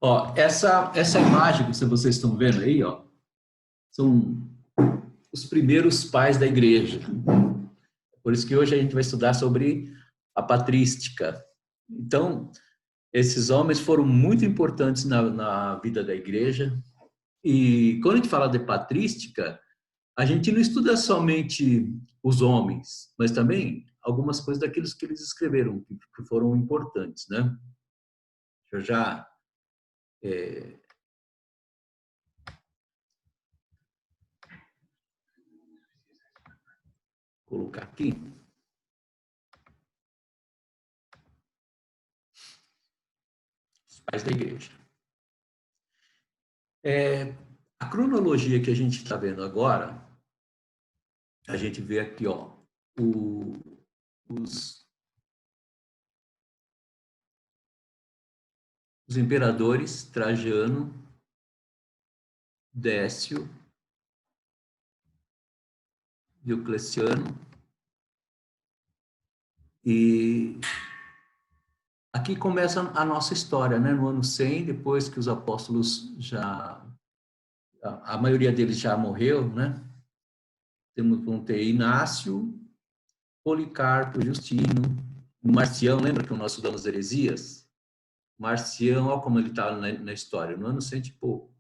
Ó, essa imagem que vocês estão vendo aí, ó, são os primeiros pais da igreja. Por isso que hoje a gente vai estudar sobre a patrística. Então, esses homens foram muito importantes na vida da igreja. E quando a gente fala de patrística, a gente não estuda somente os homens, mas também algumas coisas daqueles que eles escreveram, que foram importantes, né? Deixa eu já colocar aqui. Os pais da igreja. A cronologia que a gente está vendo agora, a gente vê aqui, ó, os, os imperadores Trajano, Décio, Diocleciano, e aqui começa a nossa história, né? No ano 100, depois que os apóstolos já, a maioria deles já morreu, né? Vamos ter Inácio, Policarpo, Justino, Marcião, lembra que o nosso estudamos heresias? Marcião, olha como ele está na história, no ano 100 e pouco.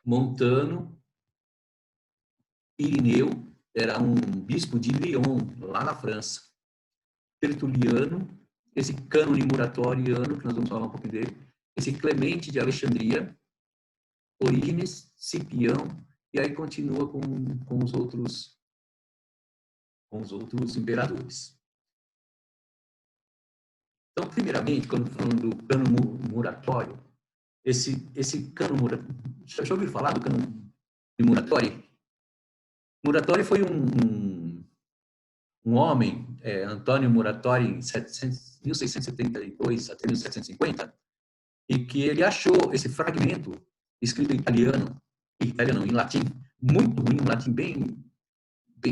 Montano, Irineu, era um bispo de Lyon, lá na França. Tertuliano, esse cânone muratoriano, que nós vamos falar um pouquinho dele, esse Clemente de Alexandria, Orígenes, Cipião, e aí continua com os outros imperadores. Então, primeiramente, quando falando do cano muratório, esse cano muratório, já ouviu falar do cano de Muratori? Muratori foi um homem, Antônio Muratori, em 1672 até 1750, e que ele achou esse fragmento escrito em italiano, em latim, muito ruim, um latim bem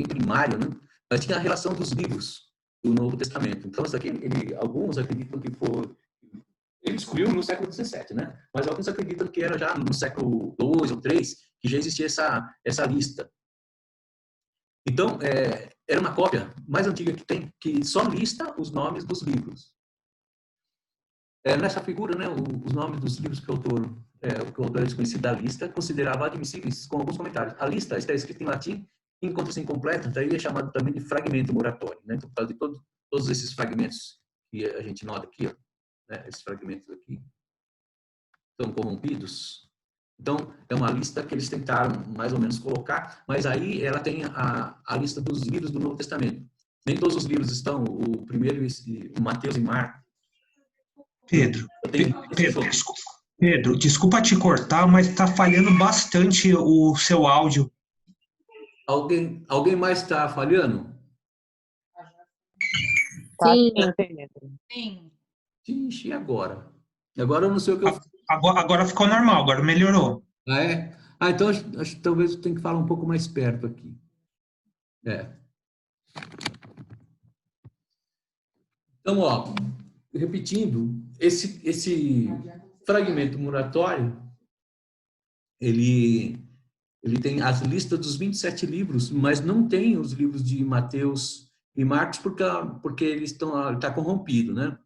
primário, né? Mas tinha a relação dos livros do Novo Testamento. Então, isso aqui, alguns acreditam que foi... Ele descobriu no século XVII, né? Mas alguns acreditam que era já no século II ou III que já existia essa lista. Então, era uma cópia mais antiga que tem, que só lista os nomes dos livros. Nessa figura, né, os nomes dos livros que o autor desconhecido da lista considerava admissíveis com alguns comentários. A lista está escrita em latim e encontra-se incompleta, daí é chamado também de fragmento moratório. Né? Então, por causa de todos esses fragmentos que a gente nota aqui, ó, né, esses fragmentos aqui estão corrompidos. Então, é uma lista que eles tentaram mais ou menos colocar, mas aí ela tem a lista dos livros do Novo Testamento. Nem todos os livros estão, o primeiro, o Mateus e Marcos. Pedro, desculpa te cortar, mas está falhando bastante o seu áudio. Alguém mais está falhando? Sim, Pedro. Sim. Ixi, e agora? Agora eu não sei o que eu... Agora ficou normal, agora melhorou. Ah, é? Então acho que talvez eu tenha que falar um pouco mais perto aqui. Então, ó, repetindo, esse fragmento muratório, ele tem as listas dos 27 livros, mas não tem os livros de Mateus e Marcos porque eles está corrompido, né?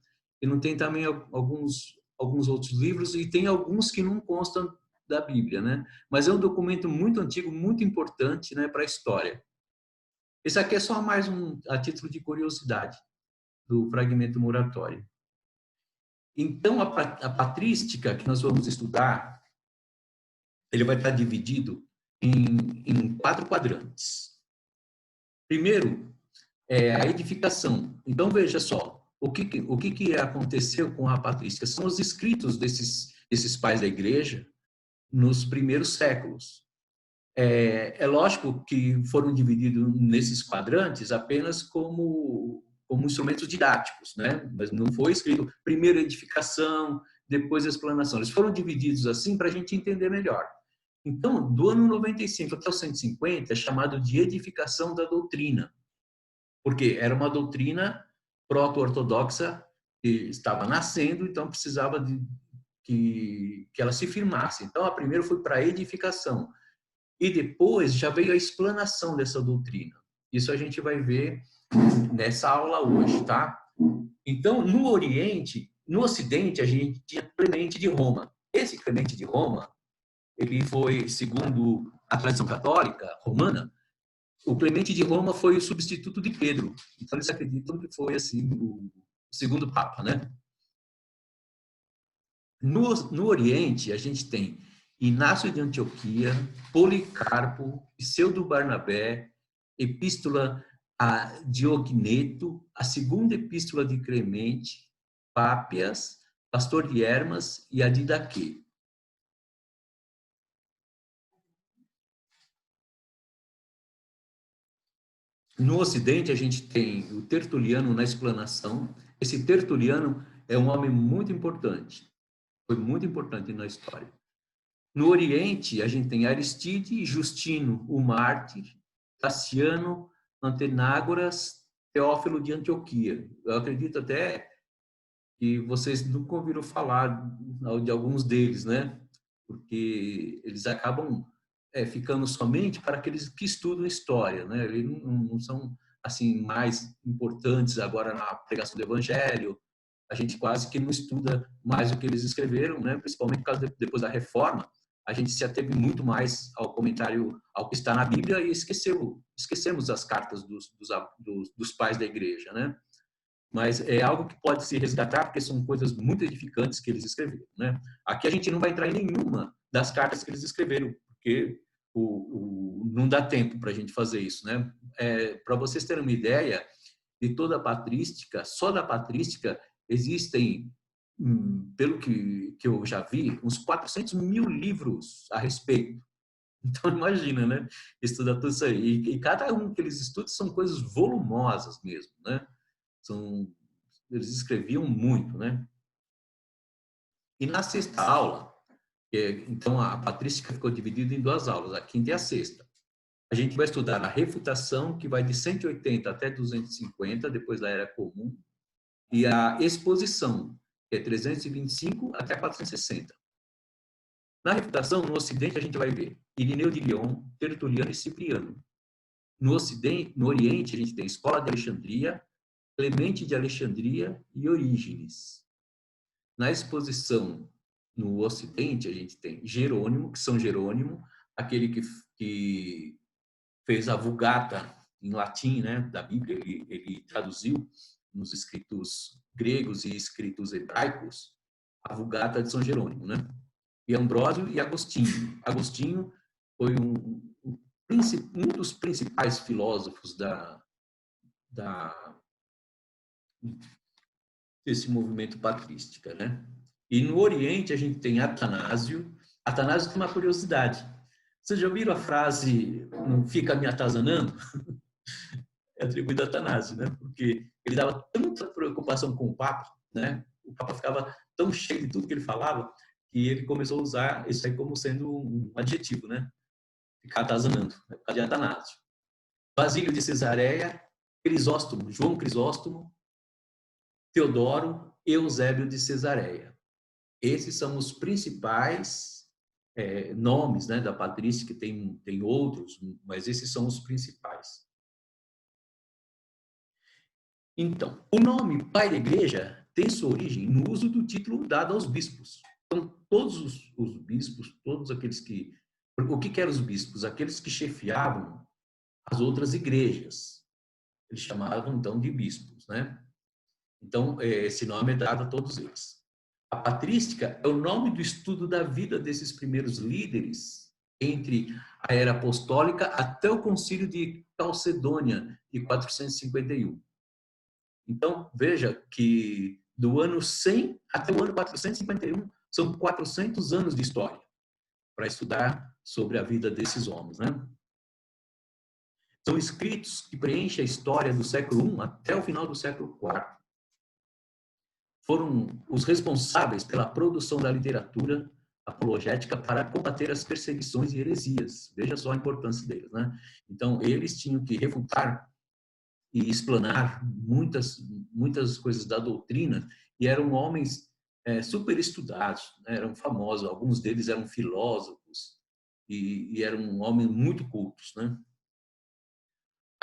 E não tem também alguns outros livros e tem alguns que não constam da Bíblia, né? Mas é um documento muito antigo, muito importante, né, para a história. Esse aqui é só mais a título de curiosidade do fragmento muratório. Então, a patrística que nós vamos estudar, ele vai estar dividido em 4 quadrantes. Primeiro, a edificação. Então, veja só, o que aconteceu com a patrística? São os escritos desses pais da igreja nos primeiros séculos. É lógico que foram divididos nesses quadrantes apenas como instrumentos didáticos, né? Mas não foi escrito primeiro edificação, depois explanação. Eles foram divididos assim para a gente entender melhor. Então, do ano 95 até o 150 é chamado de edificação da doutrina, porque era uma doutrina proto-ortodoxa que estava nascendo, então precisava que ela se firmasse. Então, a primeira foi para a edificação. E depois já veio a explanação dessa doutrina. Isso a gente vai ver nessa aula hoje, tá? Então, no Oriente, no Ocidente, a gente tinha Clemente de Roma. Esse Clemente de Roma, ele foi, segundo a tradição católica romana, o Clemente de Roma foi o substituto de Pedro. Então, eles acreditam que foi assim o segundo Papa, né? No Oriente, a gente tem Inácio de Antioquia, Policarpo, Pseudo Barnabé, Epístola a Diogneto, a segunda Epístola de Clemente, Pápias, Pastor de Hermas e a Didaquê. No Ocidente, a gente tem o Tertuliano na explanação. Esse Tertuliano é um homem muito importante. Foi muito importante na história. No Oriente, a gente tem Aristide, Justino, o mártir, Taciano, Antenágoras, Teófilo de Antioquia. Eu acredito até que vocês nunca ouviram falar de alguns deles, né? Porque eles acabam ficando somente para aqueles que estudam história, né? Eles não são assim mais importantes agora na pregação do Evangelho. A gente quase que não estuda mais o que eles escreveram, né? Principalmente por causa depois da Reforma. A gente se ateve muito mais ao comentário, ao que está na Bíblia e esquecemos as cartas dos pais da igreja, né? Mas é algo que pode se resgatar, porque são coisas muito edificantes que eles escreveram, né? Aqui a gente não vai entrar em nenhuma das cartas que eles escreveram, porque não dá tempo para a gente fazer isso, né? Para vocês terem uma ideia, de toda a patrística, só da patrística, existem, pelo que eu já vi, uns 400 mil livros a respeito. Então, imagina, né? Estudar tudo isso aí. E cada um que eles estudam são coisas volumosas mesmo, né? Eles escreviam muito, né? E na sexta aula, então a patrística ficou dividida em duas aulas, a quinta e a sexta. A gente vai estudar a refutação, que vai de 180 até 250, depois da Era Comum, e a exposição, que é 325 até 460. Na refutação, no Ocidente, a gente vai ver Irineu de Lyon, Tertuliano e Cipriano. No Oriente, a gente tem Escola de Alexandria, Clemente de Alexandria e Orígenes. Na exposição no Ocidente, a gente tem Jerônimo, que São Jerônimo, aquele que fez a Vulgata em latim, né, da Bíblia, ele traduziu nos escritos gregos e escritos hebraicos a Vulgata de São Jerônimo, né? E Ambrósio e Agostinho. Agostinho foi um dos principais filósofos desse movimento patrística, né? E no Oriente a gente tem Atanásio. Atanásio tem uma curiosidade. Vocês já ouviram a frase "não fica me atazanando"? É atribuída a Atanásio, né? Porque ele dava tanta preocupação com o Papa, né? O Papa ficava tão cheio de tudo que ele falava que ele começou a usar isso aí como sendo um adjetivo, né? Ficar atazanando, né? Por causa de Atanásio. Basílio de Cesareia, Crisóstomo, João Crisóstomo, Teodoro, Eusébio de Cesareia. Esses são os principais nomes, né, da patrística, tem outros, mas esses são os principais. Então, o nome pai da igreja tem sua origem no uso do título dado aos bispos. Então, todos os bispos, todos aqueles que... O que eram os bispos? Aqueles que chefiavam as outras igrejas. Eles chamavam, então, de bispos, né? Então, esse nome é dado a todos eles. A patrística é o nome do estudo da vida desses primeiros líderes entre a era apostólica até o concílio de Calcedônia, de 451. Então, veja que do ano 100 até o ano 451 são 400 anos de história para estudar sobre a vida desses homens, né? São escritos que preenchem a história do século I até o final do século IV. Foram os responsáveis pela produção da literatura apologética para combater as perseguições e heresias. Veja só a importância deles, né? Então, eles tinham que refutar e explanar muitas coisas da doutrina, e eram homens super estudados, né? Eram famosos, alguns deles eram filósofos e eram homens muito cultos, né?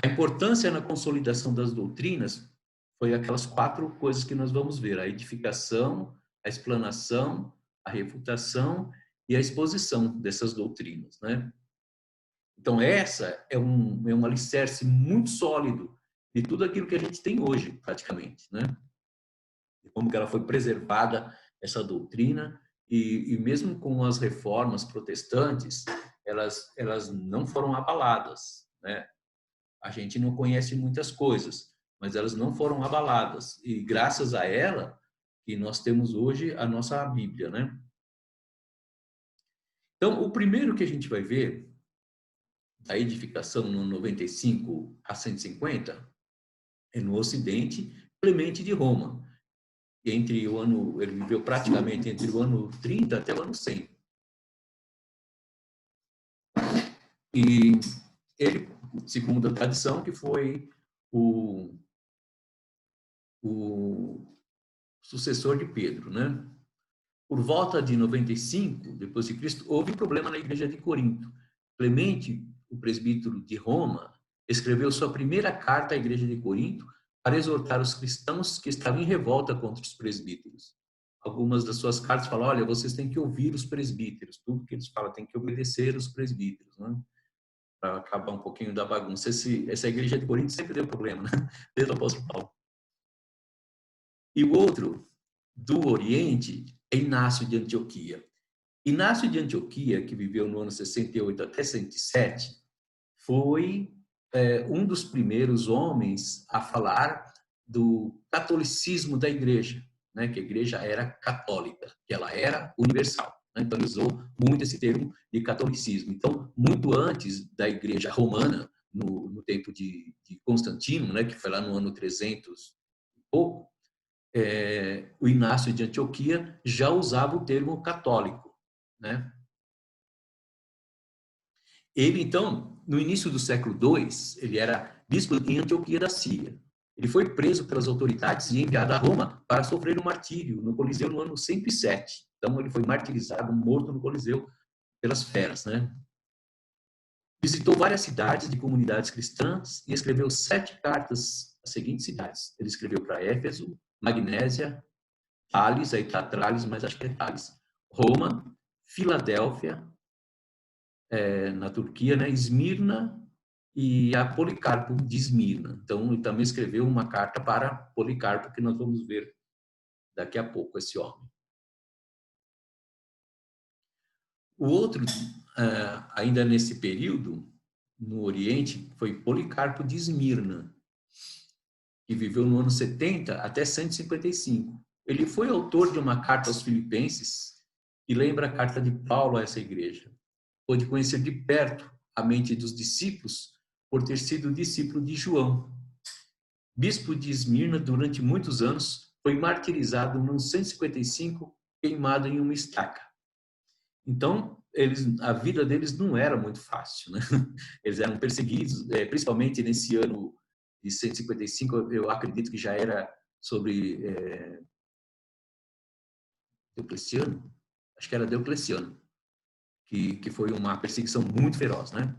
A importância na consolidação das doutrinas foi aquelas 4 coisas que nós vamos ver: a edificação, a explanação, a refutação e a exposição dessas doutrinas, né? Então, essa é um alicerce muito sólido de tudo aquilo que a gente tem hoje, praticamente, né? E como que ela foi preservada, essa doutrina, e mesmo com as reformas protestantes, elas não foram abaladas, né? A gente não conhece muitas coisas, mas elas não foram abaladas. E graças a ela que nós temos hoje a nossa Bíblia, né? Então, o primeiro que a gente vai ver da edificação no 95 a 150 é no Ocidente, Clemente de Roma. Ele viveu praticamente entre o ano 30 até o ano 100. E ele, segundo a tradição, que foi o sucessor de Pedro, né? Por volta de 95 depois de Cristo, houve um problema na igreja de Corinto. Clemente, o presbítero de Roma, escreveu sua primeira carta à igreja de Corinto para exortar os cristãos que estavam em revolta contra os presbíteros. Algumas das suas cartas falam: olha, vocês têm que ouvir os presbíteros, tudo que eles falam tem que obedecer os presbíteros, né? Para acabar um pouquinho da bagunça. Essa igreja de Corinto sempre deu problema, né? Desde o apóstolo Paulo. E o outro, do Oriente, é Inácio de Antioquia. Inácio de Antioquia, que viveu no ano 68 até 107, foi um dos primeiros homens a falar do catolicismo da igreja, né? Que a igreja era católica, que ela era universal. Né? Então, ele usou muito esse termo de catolicismo. Então, muito antes da igreja romana, no tempo de Constantino, né? Que foi lá no ano 300 e pouco, o Inácio de Antioquia já usava o termo católico, né? Ele, então, no início do século II, ele era bispo em Antioquia da Síria. Ele foi preso pelas autoridades e enviado a Roma para sofrer um martírio no Coliseu no ano 107. Então, ele foi martirizado, morto no Coliseu pelas feras, né? Visitou várias cidades de comunidades cristãs e escreveu 7 cartas às seguintes cidades. Ele escreveu para Éfeso, Magnésia, Tales, aí está Trales, mas acho que é Tales, Roma, Filadélfia, na Turquia, né, Esmirna e a Policarpo de Esmirna. Então, ele também escreveu uma carta para Policarpo, que nós vamos ver daqui a pouco, esse homem. O outro, ainda nesse período, no Oriente, foi Policarpo de Esmirna, que viveu no ano 70 até 155. Ele foi autor de uma carta aos Filipenses, que lembra a carta de Paulo a essa igreja. Pôde conhecer de perto a mente dos discípulos por ter sido discípulo de João. Bispo de Esmirna, durante muitos anos, foi martirizado no 155, queimado em uma estaca. Então, a vida deles não era muito fácil, né? Eles eram perseguidos, principalmente nesse ano de 155, eu acredito que já era sobre Diocleciano, acho que era Diocleciano, que foi uma perseguição muito feroz, né?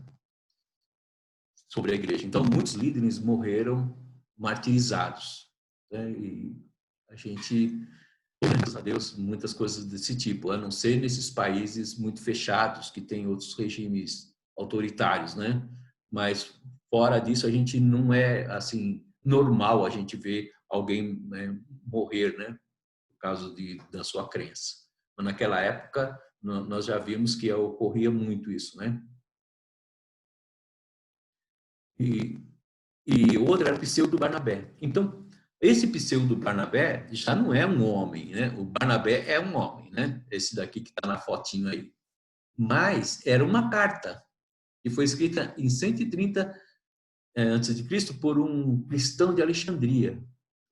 Sobre a igreja. Então, muitos líderes morreram martirizados, né? E a gente, graças a Deus, muitas coisas desse tipo, a não ser nesses países muito fechados, que tem outros regimes autoritários, né? Mas, fora disso, a gente não é, assim, normal a gente ver alguém, né, morrer, né? Por causa da sua crença. Mas, naquela época, nós já vimos que ocorria muito isso, né? E outro era Pseudo Barnabé. Então, esse Pseudo Barnabé já não é um homem, né? O Barnabé é um homem, né? Esse daqui que está na fotinho aí. Mas era uma carta que foi escrita em 130 a.C. por um cristão de Alexandria,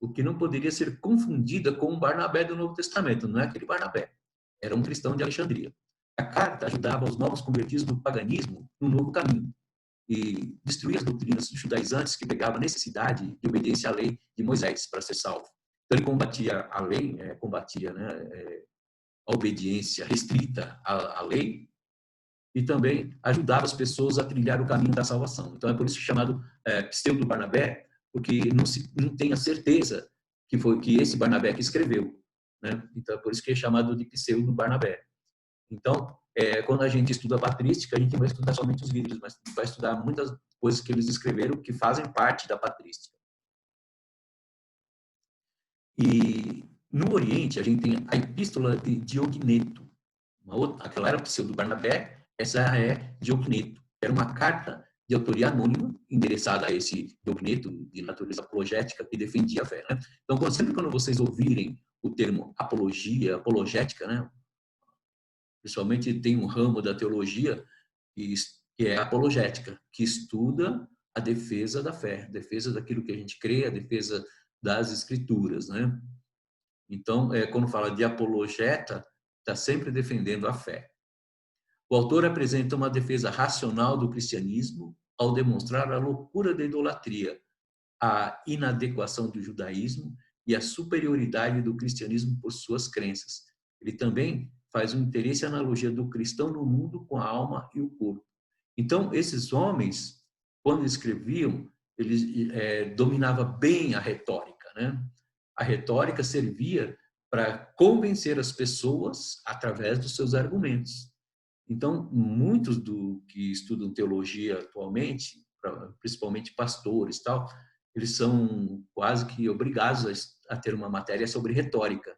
o que não poderia ser confundida com o Barnabé do Novo Testamento. Não é aquele Barnabé, era um cristão de Alexandria. A carta ajudava os novos convertidos do paganismo no novo caminho e destruir as doutrinas judaizantes que pegavam a necessidade de obediência à lei de Moisés para ser salvo. Então, ele combatia a lei, combatia, né, a obediência restrita à lei, e também ajudava as pessoas a trilhar o caminho da salvação. Então, é por isso que é chamado pseudo-Barnabé, porque não tem a certeza que foi que esse Barnabé que escreveu, né? Então, é por isso que é chamado de pseudo-Barnabé. Então, quando a gente estuda patrística, a gente não vai estudar somente os livros, mas vai estudar muitas coisas que eles escreveram que fazem parte da patrística. E no Oriente, a gente tem a Epístola de Diogneto. Aquela era o pseudo Barnabé, essa é Diogneto. Era uma carta de autoria anônima, endereçada a esse Diogneto, de natureza apologética, que defendia a fé. Né? Então, sempre quando vocês ouvirem o termo apologia, apologética, né? Principalmente tem um ramo da teologia que é a apologética, que estuda a defesa da fé, a defesa daquilo que a gente crê, a defesa das escrituras, né? Então, quando fala de apologeta, está sempre defendendo a fé. O autor apresenta uma defesa racional do cristianismo ao demonstrar a loucura da idolatria, a inadequação do judaísmo e a superioridade do cristianismo por suas crenças. Ele também faz um interesse e analogia do cristão no mundo com a alma e o corpo. Então, esses homens, quando escreviam, eles dominavam bem a retórica, né? A retórica servia para convencer as pessoas através dos seus argumentos. Então, muitos do que estudam teologia atualmente, principalmente pastores, tal, eles são quase que obrigados a ter uma matéria sobre retórica,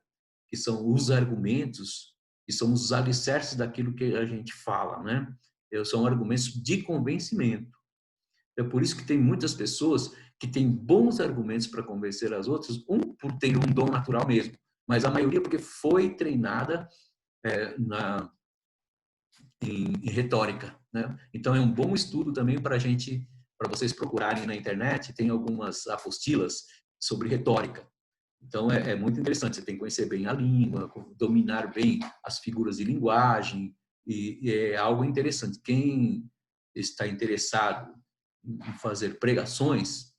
que são os argumentos, que são os alicerces daquilo que a gente fala, né? São argumentos de convencimento. É por isso que tem muitas pessoas que têm bons argumentos para convencer as outras, por ter um dom natural mesmo, mas a maioria porque foi treinada em retórica, né? Então é um bom estudo também para vocês procurarem na internet, tem algumas apostilas sobre retórica. Então é muito interessante, você tem que conhecer bem a língua, dominar bem as figuras de linguagem, e é algo interessante. Quem está interessado em fazer pregações,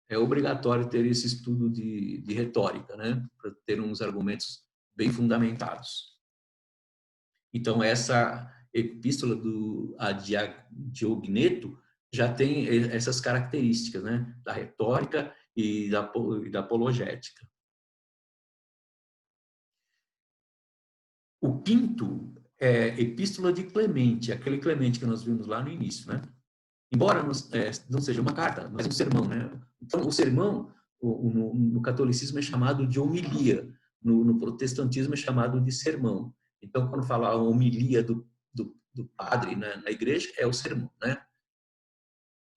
é obrigatório ter esse estudo de retórica, né? Para ter uns argumentos bem fundamentados. Então, essa epístola a Diogneto já tem essas características, né? Da retórica e da apologética. O quinto é Epístola de Clemente, aquele Clemente que nós vimos lá no início, né? Embora não seja uma carta, mas um sermão, né? Então, o sermão, no catolicismo, é chamado de homilia, no protestantismo é chamado de sermão. Então, quando fala a homilia do padre, né, na igreja, é o sermão, né?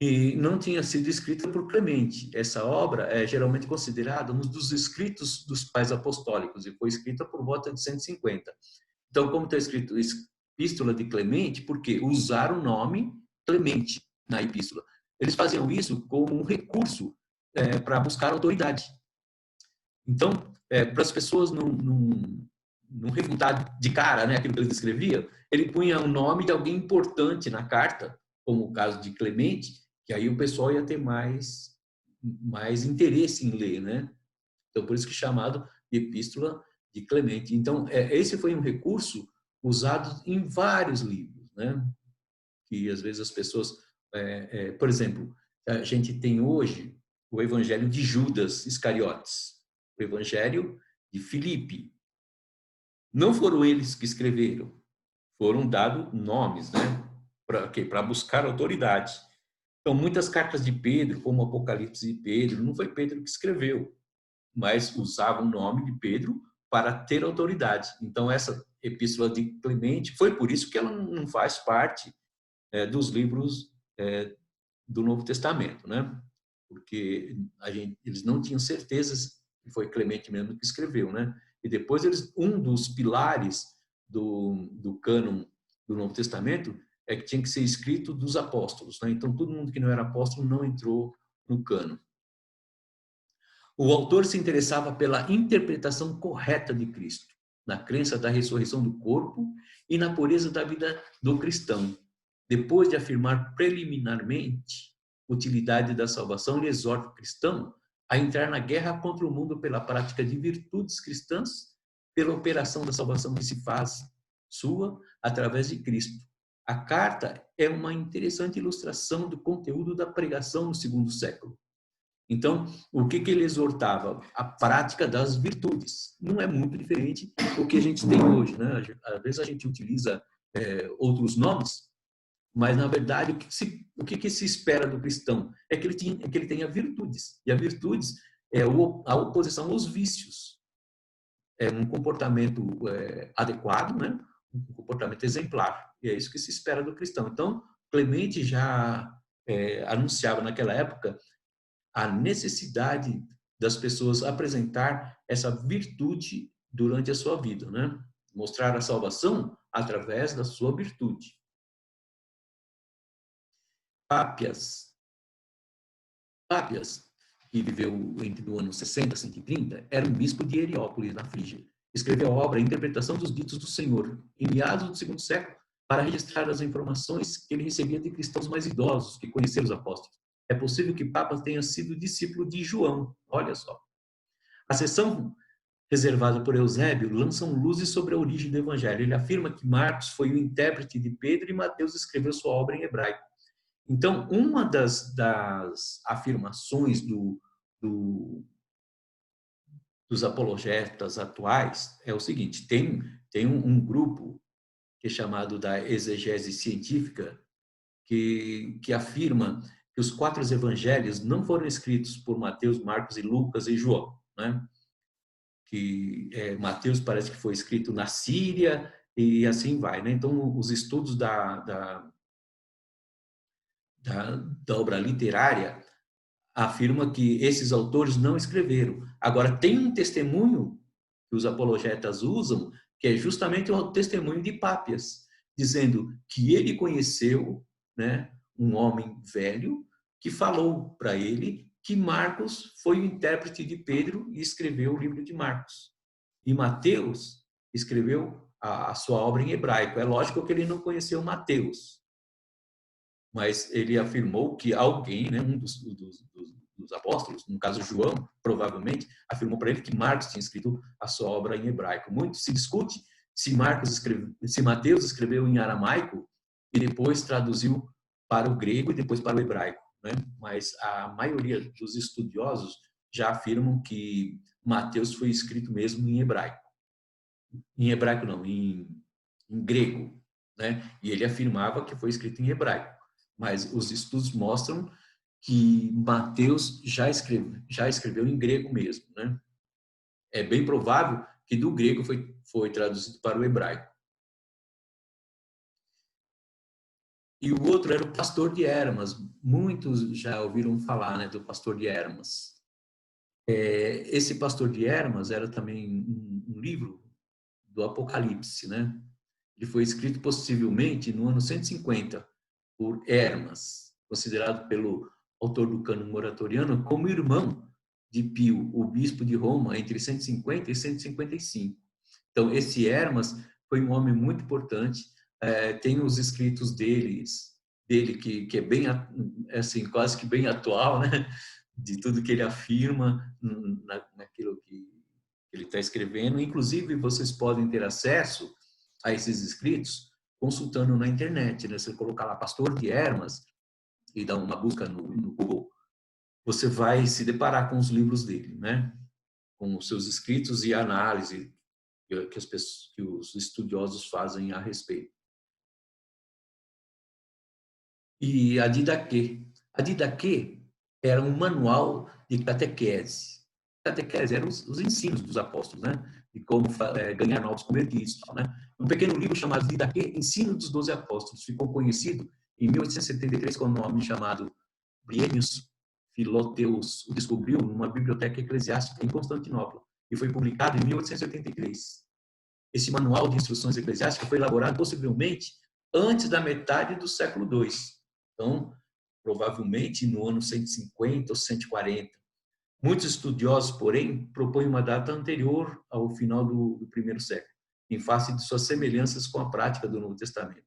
E não tinha sido escrita por Clemente. Essa obra é geralmente considerada um dos escritos dos pais apostólicos e foi escrita por volta de 150. Então, como está escrito Epístola de Clemente, porque usaram o nome Clemente na epístola. Eles faziam isso como um recurso para buscar autoridade. Então, para as pessoas não refutar de cara, né, aquilo que eles escreviam, ele punha o nome de alguém importante na carta, como o caso de Clemente, que aí o pessoal ia ter mais interesse em ler, né? Então, por isso que é chamado de Epístola de Clemente. Então, esse foi um recurso usado em vários livros, né? Que às vezes as pessoas, por exemplo, a gente tem hoje o Evangelho de Judas Iscariotes, o Evangelho de Filipe. Não foram eles que escreveram, foram dados nomes, né? Para buscar autoridade. Então, muitas cartas de Pedro, como Apocalipse de Pedro, não foi Pedro que escreveu, mas usava o nome de Pedro para ter autoridade. Então, essa epístola de Clemente, foi por isso que ela não faz parte dos livros do Novo Testamento, né? Porque eles não tinham certezas que foi Clemente mesmo que escreveu, né? E depois um dos pilares do cânon do Novo Testamento é que tinha que ser escrito dos apóstolos, né? Então todo mundo que não era apóstolo não entrou no cânon. O autor se interessava pela interpretação correta de Cristo, na crença da ressurreição do corpo e na pureza da vida do cristão. Depois de afirmar preliminarmente a utilidade da salvação, ele exorta o cristão a entrar na guerra contra o mundo pela prática de virtudes cristãs, pela operação da salvação que se faz sua através de Cristo. A carta é uma interessante ilustração do conteúdo da pregação no segundo século. Então, o que ele exortava? A prática das virtudes. Não é muito diferente do que a gente tem hoje, né? Às vezes a gente utiliza outros nomes, mas, na verdade, o que se espera do cristão? É que ele tenha virtudes. E as virtudes é a oposição aos vícios. É um comportamento adequado, né? Um comportamento exemplar. E é isso que se espera do cristão. Então, Clemente já anunciava naquela época a necessidade das pessoas apresentar essa virtude durante a sua vida, né? Mostrar a salvação através da sua virtude. Pápias, que viveu entre o ano 60 e 130, era um bispo de Heliópolis, na Frígia. Escreveu a obra Interpretação dos Ditos do Senhor, em meados do segundo século, para registrar as informações que ele recebia de cristãos mais idosos que conheceram os apóstolos. É possível que Papa tenha sido discípulo de João, olha só. A seção reservada por Eusébio lançam luzes sobre a origem do evangelho. Ele afirma que Marcos foi o intérprete de Pedro e Mateus escreveu sua obra em hebraico. Então, uma das afirmações dos apologetas atuais é o seguinte: tem um grupo que é chamado da exegese científica que afirma que os 4 evangelhos não foram escritos por Mateus, Marcos e Lucas e João, né? Que Mateus parece que foi escrito na Síria e assim vai, né? Então, os estudos da obra literária afirma que esses autores não escreveram. Agora, tem um testemunho que os apologetas usam, que é justamente o testemunho de Pápias, dizendo que ele conheceu, né, um homem velho que falou para ele que Marcos foi o intérprete de Pedro e escreveu o livro de Marcos. E Mateus escreveu a sua obra em hebraico. É lógico que ele não conheceu Mateus, mas ele afirmou que alguém, né, um dos apóstolos, no caso João, provavelmente, afirmou para ele que Marcos tinha escrito a sua obra em hebraico. Muito se discute se Mateus escreveu em aramaico e depois traduziu para o grego e depois para o hebraico, né? Mas a maioria dos estudiosos já afirmam que Mateus foi escrito mesmo em hebraico. Em hebraico não, em grego, né? E ele afirmava que foi escrito em hebraico. Mas os estudos mostram que Mateus já escreveu em grego mesmo, né? É bem provável que do grego foi traduzido para o hebraico. E o outro era o Pastor de Hermas. Muitos já ouviram falar, né, do Pastor de Hermas. Esse Pastor de Hermas era também um livro do Apocalipse, né? Ele foi escrito possivelmente no ano 150 por Hermas, considerado pelo autor do Cânon Moratoriano como irmão de Pio, o bispo de Roma, entre 150 e 155. Então, esse Hermas foi um homem muito importante. Tem os escritos dele que é bem, assim, quase que bem atual, né? De tudo que ele afirma naquilo que ele está escrevendo. Inclusive, vocês podem ter acesso a esses escritos consultando na internet, né? Você colocar lá Pastor de Hermas e dar uma busca no Google, você vai se deparar com os livros dele, né? Com os seus escritos e a análise que os estudiosos fazem a respeito. E a Didaquê. A Didaquê era um manual de catequese. Catequese eram os ensinos dos apóstolos, né? De como ganhar novos convertidos, né? Um pequeno livro chamado Didaquê, Ensino dos 12 Apóstolos, ficou conhecido em 1873 com o nome chamado Bryennius Philotheus. O descobriu numa biblioteca eclesiástica em Constantinopla e foi publicado em 1883. Esse manual de instruções eclesiásticas foi elaborado possivelmente antes da metade do século II. Então, provavelmente no ano 150 ou 140. Muitos estudiosos, porém, propõem uma data anterior ao final do primeiro século, em face de suas semelhanças com a prática do Novo Testamento.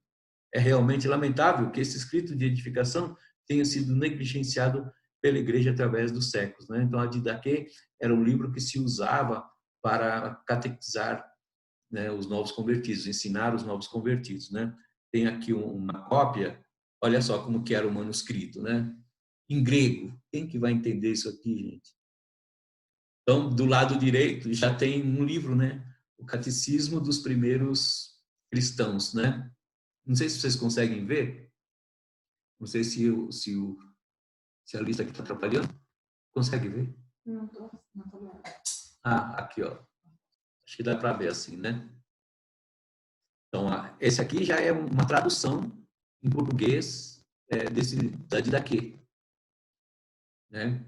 É realmente lamentável que esse escrito de edificação tenha sido negligenciado pela igreja através dos séculos, né? Então, a Didaquê era um livro que se usava para catequizar, né, os novos convertidos, ensinar os novos convertidos, né? Tem aqui uma cópia, olha só como que era o manuscrito, né? Em grego. Quem que vai entender isso aqui, gente? Então, do lado direito já tem um livro, né? O Catecismo dos Primeiros Cristãos, né? Não sei se vocês conseguem ver. Não sei se a lista aqui está atrapalhando. Consegue ver? Não tô vendo. Ah, aqui, ó. Acho que dá para ver assim, né? Então, esse aqui já é uma tradução em português da Didaquê, né?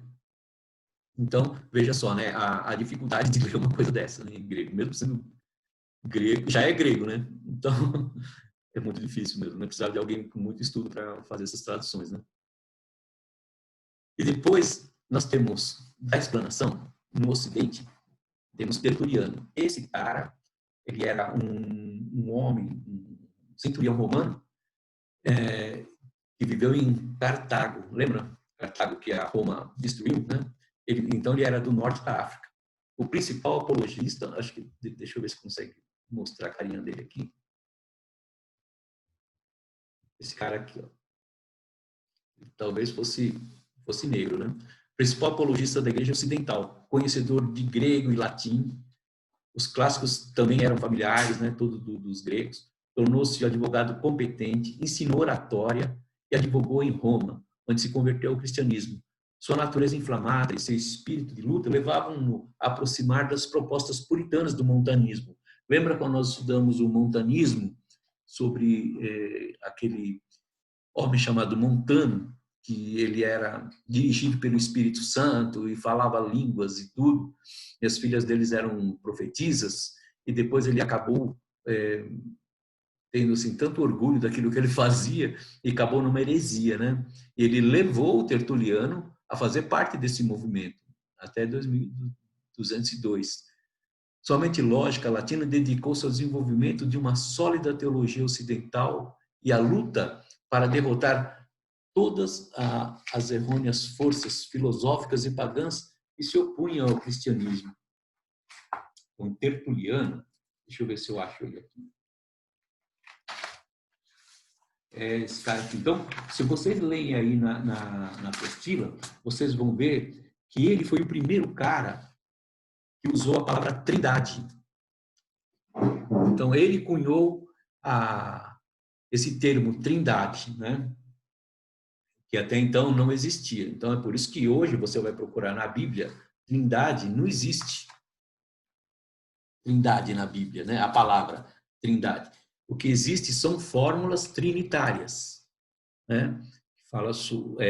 Então, veja só, né? A dificuldade de ler uma coisa dessa, né, em grego, mesmo sendo grego, já é grego, né? Então, é muito difícil mesmo, né? Precisava de alguém com muito estudo para fazer essas traduções, né? E depois nós temos da explanação no Ocidente, temos Tertuliano. Esse cara, ele era um homem, um centurião romano, que viveu em Cartago. Lembra? Cartago, que a Roma destruiu, né? Então, ele era do norte da África. O principal apologista, acho que, deixa eu ver se consegue mostrar a carinha dele aqui. Esse cara aqui, ó. Talvez fosse negro, né? Principal apologista da Igreja Ocidental, conhecedor de grego e latim. Os clássicos também eram familiares, né? Todos dos gregos. Tornou-se advogado competente, ensinou oratória e advogou em Roma, onde se converteu ao cristianismo. Sua natureza inflamada e seu espírito de luta levavam-no a aproximar das propostas puritanas do montanismo. Lembra quando nós estudamos o montanismo, sobre aquele homem chamado Montano, que ele era dirigido pelo Espírito Santo e falava línguas e tudo, e as filhas deles eram profetisas, e depois ele acabou tendo assim, tanto orgulho daquilo que ele fazia e acabou numa heresia, né? Ele levou o Tertuliano a fazer parte desse movimento, até 2202. Somente lógica latina dedicou-se ao desenvolvimento de uma sólida teologia ocidental e à luta para derrotar todas as errôneas forças filosóficas e pagãs que se opunham ao cristianismo. O Tertuliano, deixa eu ver se eu acho ele aqui. Esse cara aqui. Então, se vocês leem aí na apostila, vocês vão ver que ele foi o primeiro cara que usou a palavra trindade. Então, ele cunhou esse termo trindade, né? Que até então não existia. Então, é por isso que hoje você vai procurar na Bíblia, trindade não existe. Trindade na Bíblia, né? A palavra trindade. O que existe são fórmulas trinitárias, né? Fala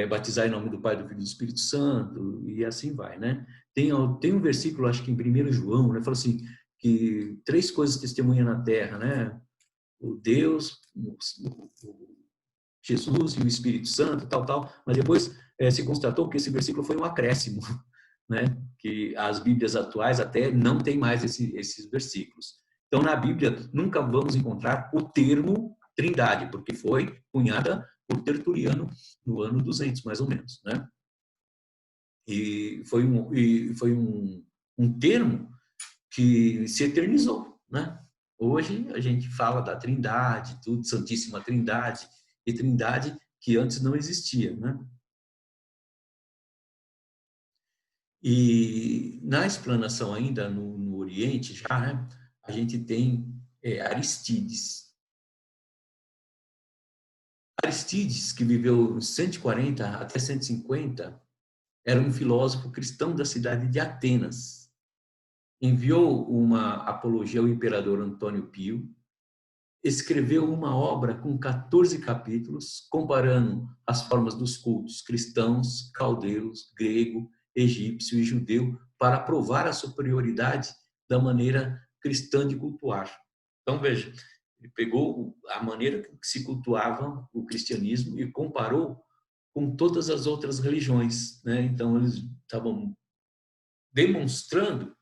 batizar em nome do Pai, do Filho e do Espírito Santo, e assim vai, né? Tem um versículo, acho que em 1 João, né? Fala assim, que 3 coisas testemunham na terra, né? O Deus, o Jesus e o Espírito Santo, tal, mas depois se constatou que esse versículo foi um acréscimo, né? Que as Bíblias atuais até não tem mais esses versículos. Então, na Bíblia, nunca vamos encontrar o termo trindade, porque foi cunhada por Tertuliano no ano 200, mais ou menos, né? E foi um termo que se eternizou, né? Hoje a gente fala da Trindade, tudo, Santíssima Trindade, e Trindade que antes não existia, né? E na explanação ainda no Oriente já, né, a gente tem Aristides. Aristides, que viveu 140 até 150, era um filósofo cristão da cidade de Atenas. Enviou uma apologia ao imperador Antônio Pio, escreveu uma obra com 14 capítulos, comparando as formas dos cultos cristãos, caldeus, grego, egípcio e judeu, para provar a superioridade da maneira cristã de cultuar. Então, veja, ele pegou a maneira que se cultuava o cristianismo e comparou com todas as outras religiões, né? Então, eles estavam demonstrando,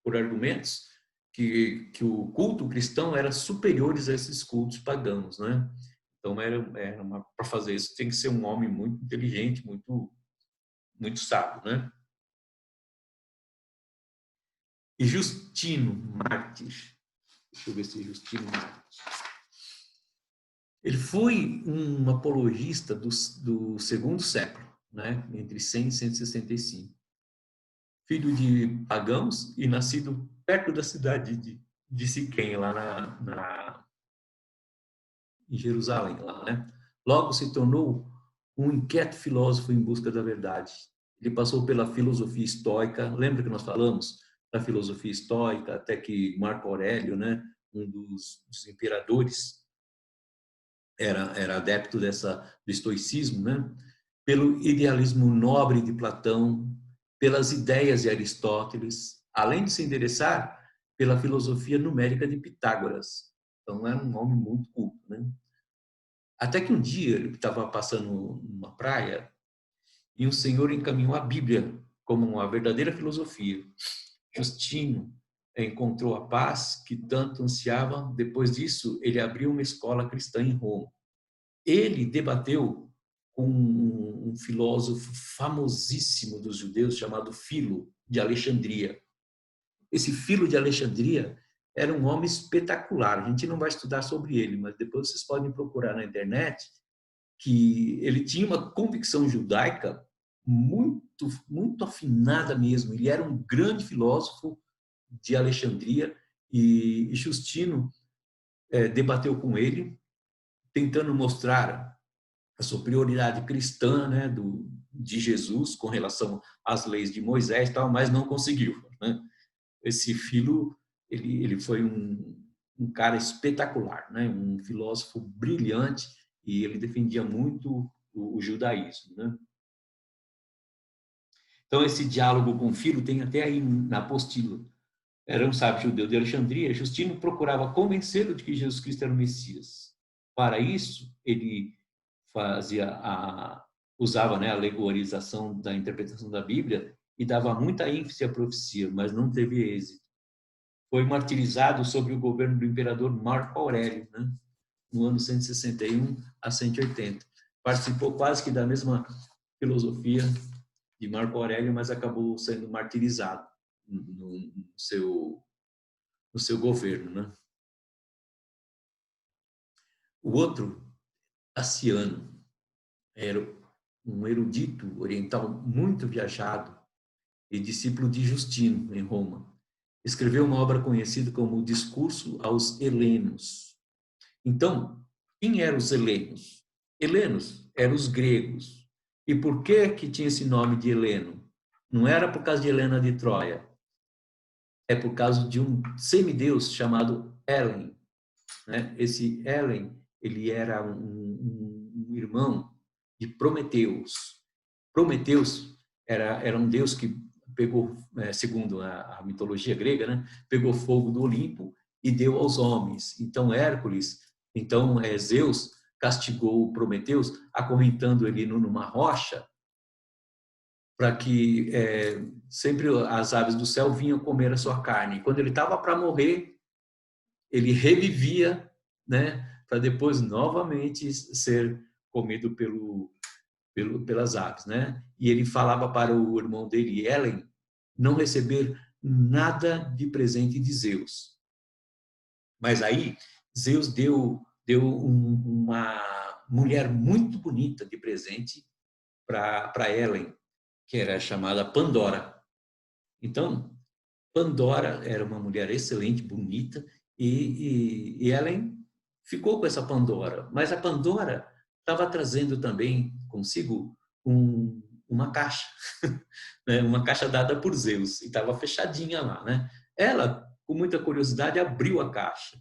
por argumentos, que o culto cristão era superior a esses cultos pagãos, né? Então, para fazer isso, tem que ser um homem muito inteligente, muito muito sábio, né? E Justino Mártir, deixa eu ver se é Justino Mártir. Ele foi um apologista do segundo século, né? Entre 100 e 165. Filho de pagãos e nascido perto da cidade de Siquém, lá em Jerusalém, lá, né? Logo se tornou um inquieto filósofo em busca da verdade. Ele passou pela filosofia estoica, lembra que nós falamos da filosofia estoica, até que Marco Aurélio, né, um dos imperadores, era adepto do estoicismo, né? Pelo idealismo nobre de Platão, pelas ideias de Aristóteles, além de se interessar pela filosofia numérica de Pitágoras. Então, era um homem muito culto, né? Até que um dia ele estava passando numa praia e um senhor encaminhou a Bíblia como uma verdadeira filosofia. Justino encontrou a paz que tanto ansiava. Depois disso, ele abriu uma escola cristã em Roma. Ele debateu com um filósofo famosíssimo dos judeus chamado Filo de Alexandria. Esse Filo de Alexandria era um homem espetacular. A gente não vai estudar sobre ele, mas depois vocês podem procurar na internet que ele tinha uma convicção judaica muito afinada mesmo. Ele era um grande filósofo de Alexandria e Justino debateu com ele, tentando mostrar a superioridade cristã, né, de Jesus com relação às leis de Moisés, tal, mas não conseguiu, né? Esse Filo, ele foi um cara espetacular, né? Um filósofo brilhante, e ele defendia muito o judaísmo, né? Então, esse diálogo com Filo tem até aí na apostila. Era um sábio judeu de Alexandria. Justino procurava convencê-lo de que Jesus Cristo era o Messias. Para isso, ele usava, né, a alegorização da interpretação da Bíblia e dava muita ênfase à profecia, mas não teve êxito. Foi martirizado sob o governo do imperador Marco Aurélio, né, no ano 161 a 180. Participou quase que da mesma filosofia de Marco Aurélio, mas acabou sendo martirizado no seu governo, né? O outro, Taciano, era um erudito oriental muito viajado e discípulo de Justino, em Roma. Escreveu uma obra conhecida como o Discurso aos Helenos. Então, quem eram os helenos? Helenos eram os gregos. E por que tinha esse nome de Heleno? Não era por causa de Helena de Troia. É por causa de um semideus chamado Helen, né? Esse Helen, ele era um irmão de Prometeus. Prometeus era um deus que pegou, segundo a mitologia grega, né? Pegou fogo do Olimpo e deu aos homens. Então Zeus castigou Prometeus, acorrentando ele numa rocha, para que sempre as aves do céu vinham comer a sua carne. Quando ele estava para morrer, ele revivia, né, para depois novamente ser comido pelas aves, né? E ele falava para o irmão dele, Helen, não receber nada de presente de Zeus. Mas aí Zeus deu uma mulher muito bonita de presente para Helen, que era chamada Pandora. Então, Pandora era uma mulher excelente, bonita, e Helen ficou com essa Pandora. Mas a Pandora estava trazendo também consigo uma caixa, né? Uma caixa dada por Zeus, e estava fechadinha lá, né? Ela, com muita curiosidade, abriu a caixa.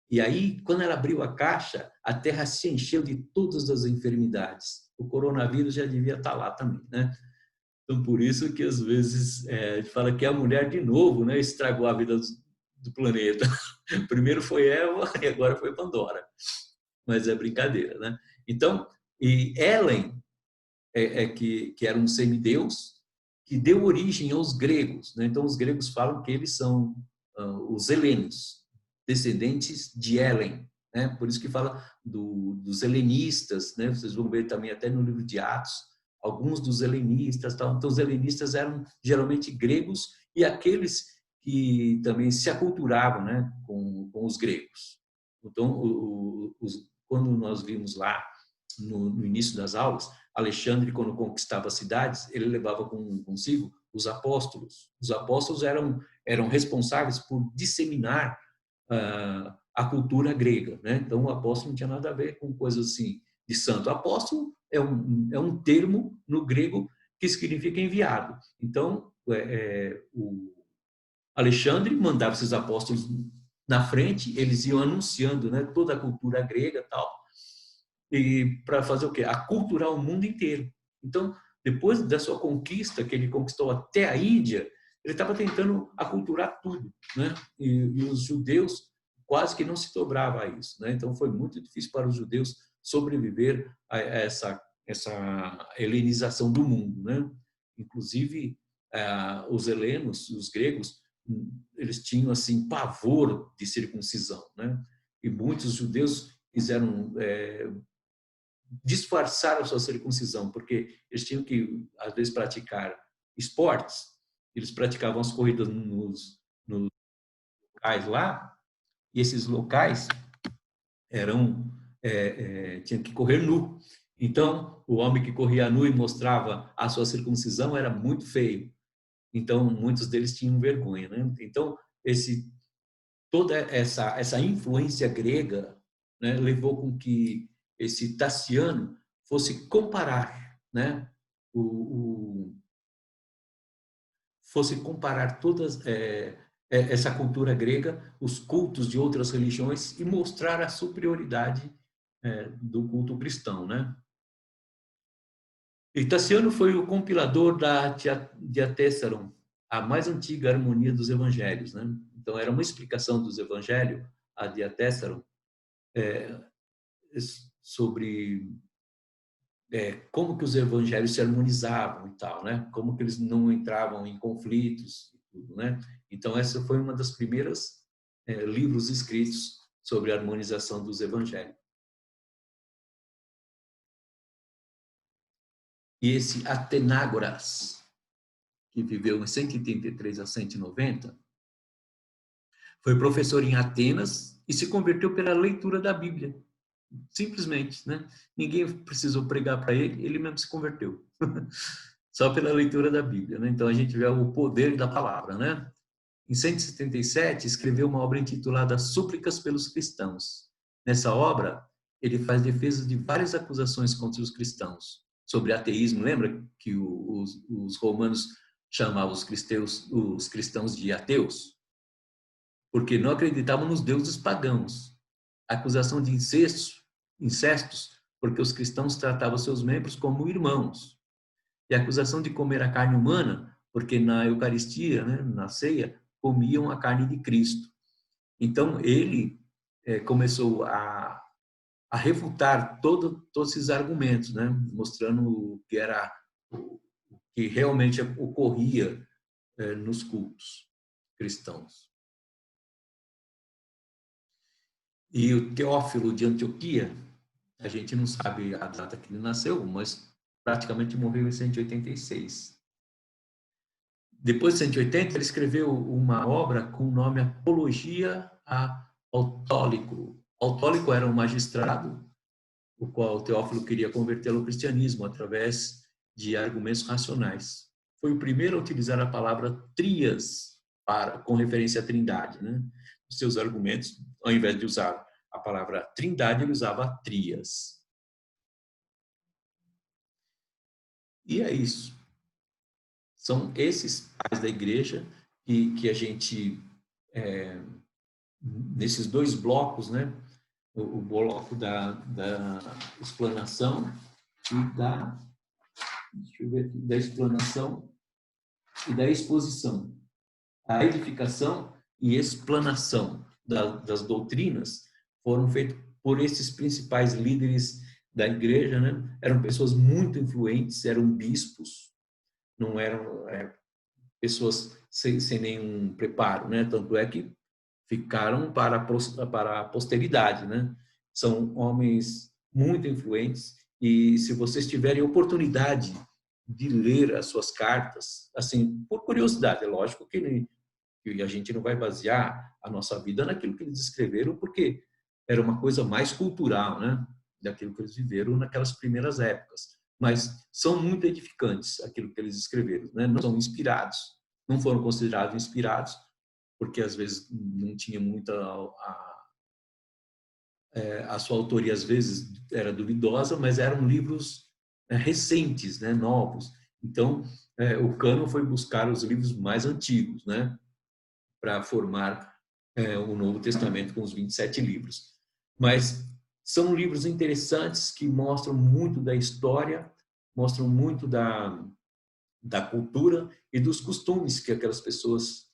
E aí, quando ela abriu a caixa, a terra se encheu de todas as enfermidades. O coronavírus já devia estar lá também, né? Então, por isso que às vezes a gente fala que a mulher, de novo, né, estragou a vida do planeta. Primeiro foi Eva e agora foi Pandora. Mas é brincadeira, né? Então, e Helen, que era um semideus, que deu origem aos gregos, né? Então, os gregos falam que eles são os helenos, descendentes de Helen, né? Por isso que fala dos helenistas, né? Vocês vão ver também até no livro de Atos, alguns dos helenistas, tal. Então os helenistas eram geralmente gregos e aqueles que também se aculturavam, né, com os gregos. Então, quando nós vimos lá no início das aulas, Alexandre, quando conquistava as cidades, ele levava consigo os apóstolos. Os apóstolos eram responsáveis por disseminar a cultura grega, né? Então, o apóstolo não tinha nada a ver com coisas assim de santo. Apóstolo é um termo no grego que significa enviado. Então, o Alexandre mandava esses apóstolos na frente, eles iam anunciando, né, toda a cultura grega e tal, e para fazer o quê? Aculturar o mundo inteiro. Então, depois da sua conquista, que ele conquistou até a Índia, ele estava tentando aculturar tudo, né? E os judeus quase que não se dobravam a isso, né? Então, foi muito difícil para os judeus sobreviver a essa helenização do mundo, né? Inclusive, os helenos, os gregos, eles tinham assim pavor de circuncisão, né? E muitos judeus quiseram disfarçar a sua circuncisão, porque eles tinham que às vezes praticar esportes. Eles praticavam as corridas nos locais lá, e esses locais tinham que correr nu. Então, o homem que corria nu e mostrava a sua circuncisão era muito feio. Então, muitos deles tinham vergonha, né? Então, toda essa influência grega, né, levou com que esse Tassiano fosse comparar, né, fosse comparar todas essa cultura grega, os cultos de outras religiões e mostrar a superioridade do culto cristão, né? E Tassiano foi o compilador da Diatessaron, a mais antiga harmonia dos evangelhos, né? Então era uma explicação dos evangelhos, a Diatessaron, sobre como que os evangelhos se harmonizavam e tal, né? Como que eles não entravam em conflitos e tudo, né? Então essa foi uma das primeiras livros escritos sobre a harmonização dos evangelhos. E esse Atenágoras, que viveu em 183 a 190, foi professor em Atenas e se converteu pela leitura da Bíblia. Simplesmente, né? Ninguém precisou pregar para ele, ele mesmo se converteu. Só pela leitura da Bíblia, né? Então a gente vê o poder da palavra, né? Em 177, escreveu uma obra intitulada Súplicas pelos Cristãos. Nessa obra, ele faz defesa de várias acusações contra os cristãos sobre ateísmo. Lembra que os romanos chamavam os cristãos de ateus? Porque não acreditavam nos deuses pagãos. A acusação de incestos, porque os cristãos tratavam seus membros como irmãos. E a acusação de comer a carne humana, porque na Eucaristia, né, na ceia, comiam a carne de Cristo. Então, ele começou a refutar todos esses argumentos, né, mostrando o que realmente ocorria nos cultos cristãos. E o Teófilo de Antioquia, a gente não sabe a data que ele nasceu, mas praticamente morreu em 186. Depois de 180, ele escreveu uma obra com o nome Apologia a Autólico. Autólico era um magistrado, o qual Teófilo queria convertê-lo ao cristianismo através de argumentos racionais. Foi o primeiro a utilizar a palavra trias com referência à trindade, né? Os seus argumentos, ao invés de usar a palavra trindade, ele usava trias. E é isso. São esses pais da igreja que a gente, nesses dois blocos, né? O bloco da explanação e da explanação e da exposição. A edificação e explanação das doutrinas foram feitos por esses principais líderes da igreja, né? Eram pessoas muito influentes, eram bispos, não eram pessoas sem nenhum preparo, né? Tanto é que ficaram para a posteridade, né? São homens muito influentes e se vocês tiverem oportunidade de ler as suas cartas, assim, por curiosidade. É lógico que a gente não vai basear a nossa vida naquilo que eles escreveram, porque era uma coisa mais cultural, né? Daquilo que eles viveram naquelas primeiras épocas. Mas são muito edificantes aquilo que eles escreveram, né? Não são inspirados, não foram considerados inspirados, porque às vezes não tinha muita a sua autoria às vezes era duvidosa, mas eram livros recentes, né, novos. Então, o cânon foi buscar os livros mais antigos, né, para formar o Novo Testamento com os 27 livros. Mas são livros interessantes que mostram muito da história, mostram muito da cultura e dos costumes que aquelas pessoas,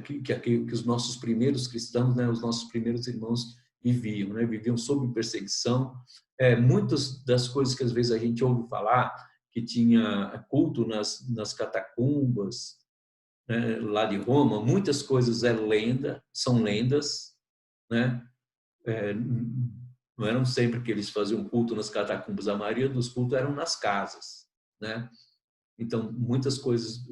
que os nossos primeiros cristãos, né, os nossos primeiros irmãos viviam, né? Viviam sob perseguição. Muitas das coisas que às vezes a gente ouve falar, que tinha culto nas catacumbas, né, lá de Roma, muitas coisas são lendas, né? Não eram sempre que eles faziam culto nas catacumbas, a maioria dos cultos eram nas casas, né? Então, muitas coisas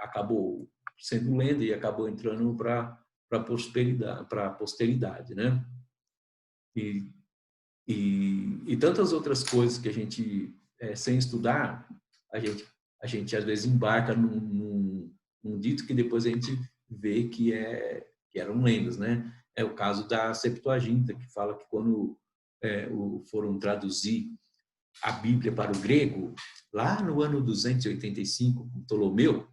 acabou sendo lenda e acabou entrando para a posteridade, né? E tantas outras coisas que a gente, sem estudar, a gente às vezes embarca num dito que depois a gente vê que eram lendas, né? É o caso da Septuaginta, que fala que quando foram traduzir a Bíblia para o grego, lá no ano 285, com Ptolomeu,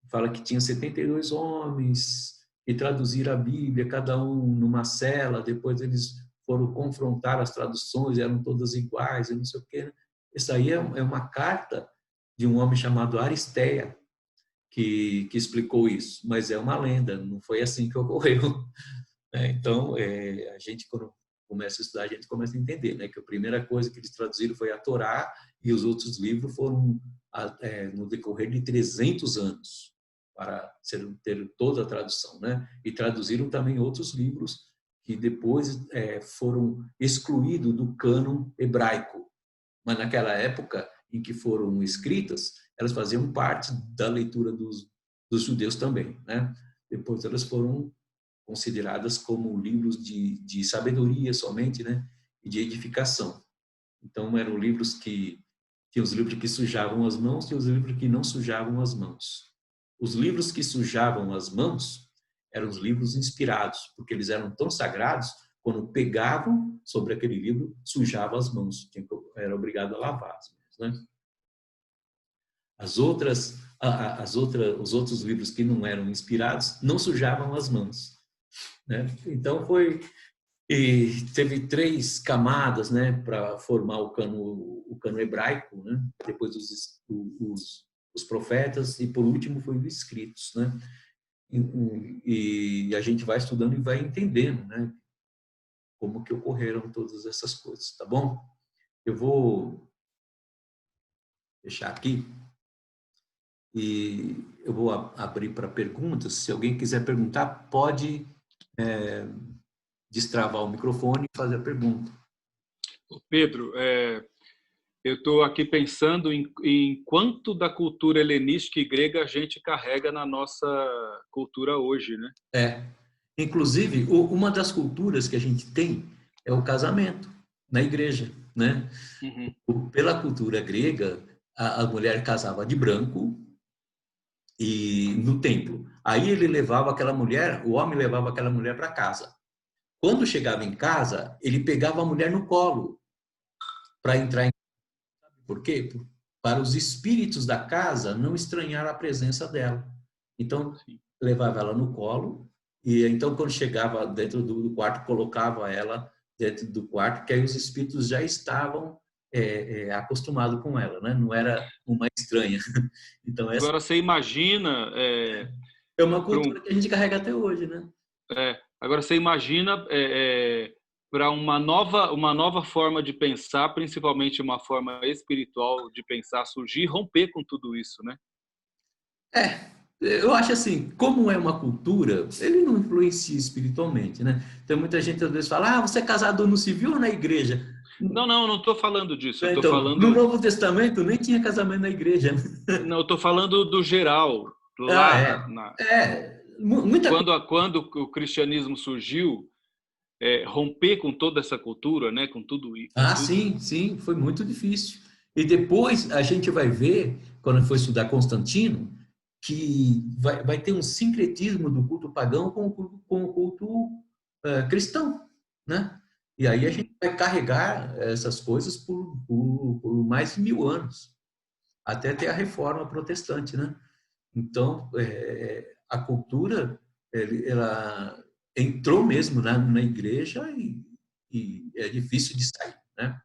fala que tinha 72 homens que traduziram a Bíblia, cada um numa cela, depois eles foram confrontar as traduções, eram todas iguais, e não sei o quê. Isso aí é uma carta de um homem chamado Aristeia, que explicou isso, mas é uma lenda, não foi assim que ocorreu. Então, a gente, quando começa a estudar, a gente começa a entender, né, que a primeira coisa que eles traduziram foi a Torá, e os outros livros foram no decorrer de 300 anos para ter toda a tradução, né? E traduziram também outros livros que depois foram excluídos do cânon hebraico. Mas naquela época em que foram escritas, elas faziam parte da leitura dos judeus também, né? Depois elas foram consideradas como livros de sabedoria somente, né? E de edificação. Então eram livros que tinha os livros que sujavam as mãos e os livros que não sujavam as mãos. Os livros que sujavam as mãos eram os livros inspirados, porque eles eram tão sagrados, quando pegavam sobre aquele livro, sujavam as mãos, era obrigado a lavar as mãos, né? Os outros livros que não eram inspirados não sujavam as mãos, né? Então teve 3 camadas, né, para formar o cano hebraico, né? Depois os profetas e por último foi os escritos, né? E a gente vai estudando e vai entendendo, né, como que ocorreram todas essas coisas, tá bom? Eu vou deixar aqui e eu vou abrir para perguntas. Se alguém quiser perguntar, pode destravar o microfone e fazer a pergunta. Pedro, eu estou aqui pensando em quanto da cultura helenística e grega a gente carrega na nossa cultura hoje, né? Inclusive, uma das culturas que a gente tem é o casamento na igreja, né? Uhum. Pela cultura grega, a mulher casava de branco e no templo. Aí ele levava aquela mulher, o homem levava aquela mulher para casa. Quando chegava em casa, ele pegava a mulher no colo para entrar em casa. Por quê? Para os espíritos da casa não estranhar a presença dela. Então, levava ela no colo e então quando chegava dentro do quarto, colocava ela dentro do quarto, que aí os espíritos já estavam acostumados com ela, né? Não era uma estranha. Então, agora você imagina... É uma cultura que a gente carrega até hoje, né? Agora você imagina para uma nova forma de pensar, principalmente uma forma espiritual de pensar surgir, romper com tudo isso, né? Eu acho assim, como é uma cultura, ele não influencia espiritualmente, né? Então muita gente às vezes fala, você é casado no civil ou na igreja? Não estou falando disso. Eu tô Então, falando, no Novo Testamento nem tinha casamento na igreja. não, eu estou falando do geral. Ah, Lá muita coisa. quando o cristianismo surgiu, romper com toda essa cultura, né? Com tudo isso. Ah, sim, sim, foi muito difícil. E depois a gente vai ver, quando for estudar Constantino, que vai ter um sincretismo do culto pagão com o culto cristão, né? E aí a gente vai carregar essas coisas por mais de 1000 anos, até ter a reforma protestante, né? Então, a cultura, ela entrou mesmo na igreja e é difícil de sair, né?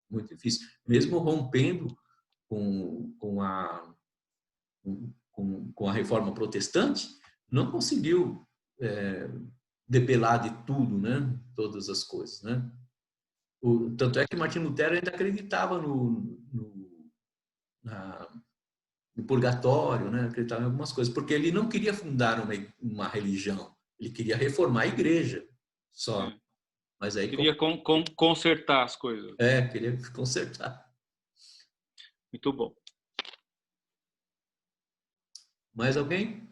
Muito difícil. Mesmo rompendo com a reforma protestante, não conseguiu debelar de tudo, né? Todas as coisas, né? Tanto é que Martinho Lutero ainda acreditava na, no purgatório, né? Acreditava em algumas coisas, porque ele não queria fundar uma religião, ele queria reformar a igreja só. Mas aí Queria consertar as coisas. queria consertar. Muito bom. Mais alguém?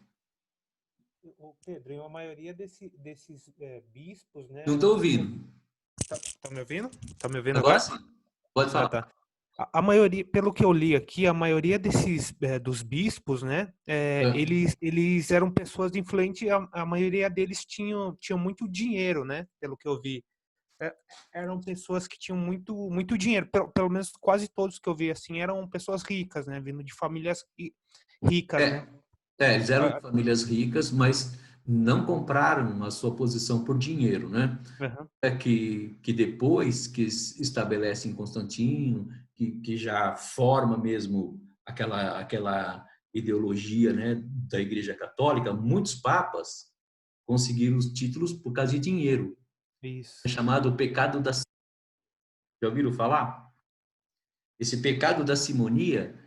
Pedro, e a maioria desses bispos, né? Não estou ouvindo. Tá me ouvindo? Tá me ouvindo Agora agora? sim. Pode falar. Tá. A maioria, pelo que eu li aqui, a maioria dos bispos, né? Eles eram pessoas influentes. A maioria deles tinham muito dinheiro, né? Pelo que eu vi. Eram pessoas que tinham muito dinheiro. Pelo menos quase todos que eu vi assim eram pessoas ricas, né? Vindo de famílias ricas, né? Eles eram de famílias ricas, mas não compraram a sua posição por dinheiro, né? Uhum. Que depois que estabelece em Constantino, que já forma mesmo aquela ideologia, né, da Igreja Católica, muitos papas conseguiram os títulos por causa de dinheiro. Isso. É chamado o pecado da... Já ouviram falar? Esse pecado da simonia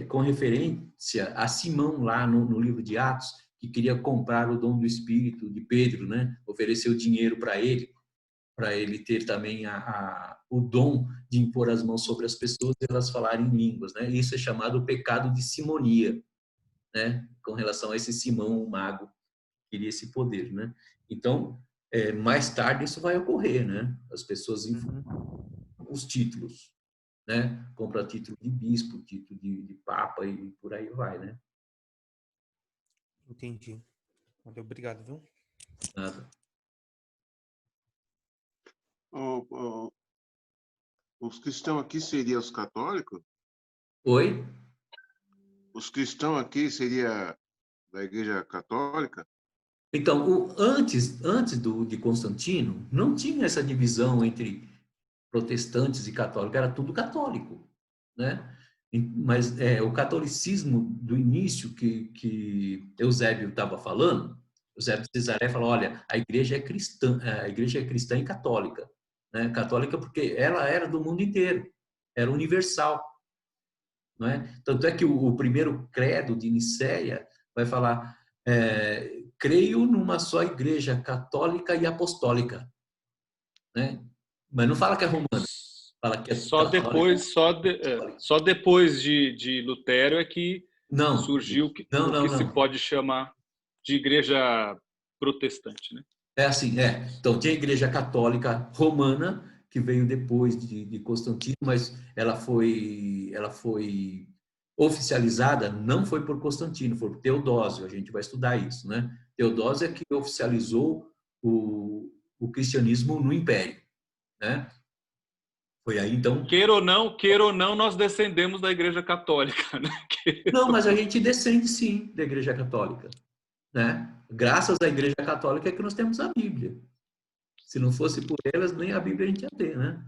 com referência a Simão lá no livro de Atos, que queria comprar o dom do Espírito de Pedro, né? Ofereceu dinheiro para ele ter também o dom de impor as mãos sobre as pessoas e elas falarem em línguas, né? Isso é chamado o pecado de simonia, né? Com relação a esse Simão, o mago, que queria esse poder, né? Então, mais tarde isso vai ocorrer, né? As pessoas os títulos, né? Compra título de bispo, título de papa e por aí vai, né? Entendi. Obrigado, viu? Nada. Os cristãos aqui seriam os católicos? Oi? Os cristãos aqui seria da Igreja Católica? Então, antes de Constantino, não tinha essa divisão entre protestantes e católicos, era tudo católico, né? Mas o catolicismo do início que Eusébio estava falando, Eusébio de Cesaré falou, olha, a igreja é cristã e católica, né? Católica porque ela era do mundo inteiro, era universal, não é? Tanto é que o primeiro credo de Nicéia vai falar, creio numa só igreja católica e apostólica, né? Mas não fala que é romana. Fala que é Só depois de Lutero é que surgiu o que se pode chamar de igreja protestante, né? É assim, Então, tinha a igreja católica romana, que veio depois de Constantino, mas ela foi oficializada, não foi por Constantino, foi por Teodósio, a gente vai estudar isso, né? Teodósio é que oficializou o cristianismo no Império, né? Foi aí, então... Queira ou não, nós descendemos da Igreja Católica, né? Não, mas a gente descende, sim, da Igreja Católica, né? Graças à Igreja Católica é que nós temos a Bíblia. Se não fosse por elas, nem a Bíblia a gente ia ter, né?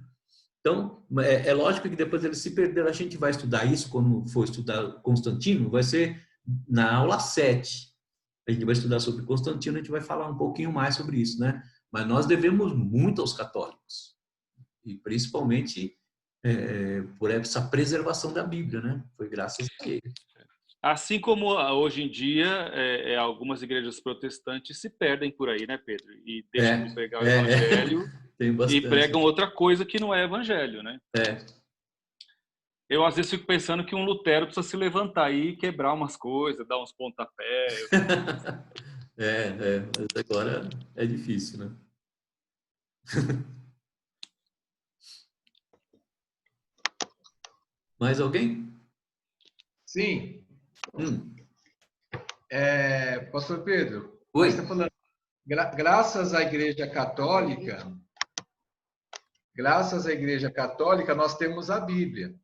Então, é lógico que depois eles se perderam. A gente vai estudar isso quando for estudar Constantino, vai ser na aula 7. A gente vai estudar sobre Constantino, a gente vai falar um pouquinho mais sobre isso, né? Mas nós devemos muito aos católicos. E principalmente por essa preservação da Bíblia, né? Foi graças a ele. Assim como hoje em dia algumas igrejas protestantes se perdem por aí, né, Pedro? E deixam de pregar o evangelho Tem E bastante. pregam outra coisa que não é evangelho, né? É. Eu, às vezes, fico pensando que um Lutero precisa se levantar aí e quebrar umas coisas, dar uns pontapés. Mas agora é difícil, né? Mais alguém? Sim, Hum. Pastor Pedro, Oi. mas está falando, graças à Igreja Católica, nós temos a Bíblia.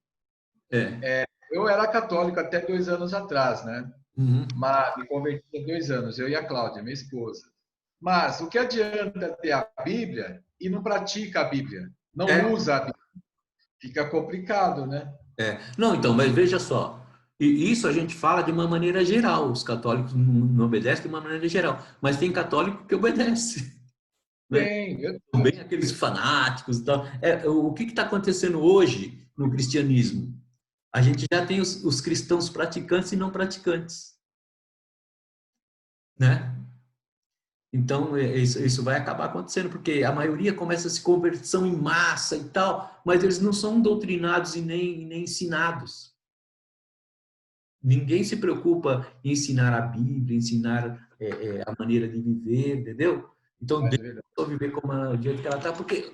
Eu era católico até 2 anos atrás, né? Uhum. Mas me converti há 2 anos, eu e a Cláudia, minha esposa. Mas o que adianta ter a Bíblia e não pratica a Bíblia? Não usa a Bíblia? Fica complicado, né? Não, então, mas veja só. E isso a gente fala de uma maneira geral. Os católicos não obedecem de uma maneira geral. Mas tem católico que obedece. Né? Bem, Também aqueles fanáticos e tal. O que está acontecendo hoje no cristianismo? A gente já tem os cristãos praticantes e não praticantes. Né? Então, isso vai acabar acontecendo, porque a maioria começa a se conversão em massa e tal, mas eles não são doutrinados e nem ensinados. Ninguém se preocupa em ensinar a Bíblia, ensinar a maneira de viver, entendeu? Então, deixa eu viver como o jeito que ela está, porque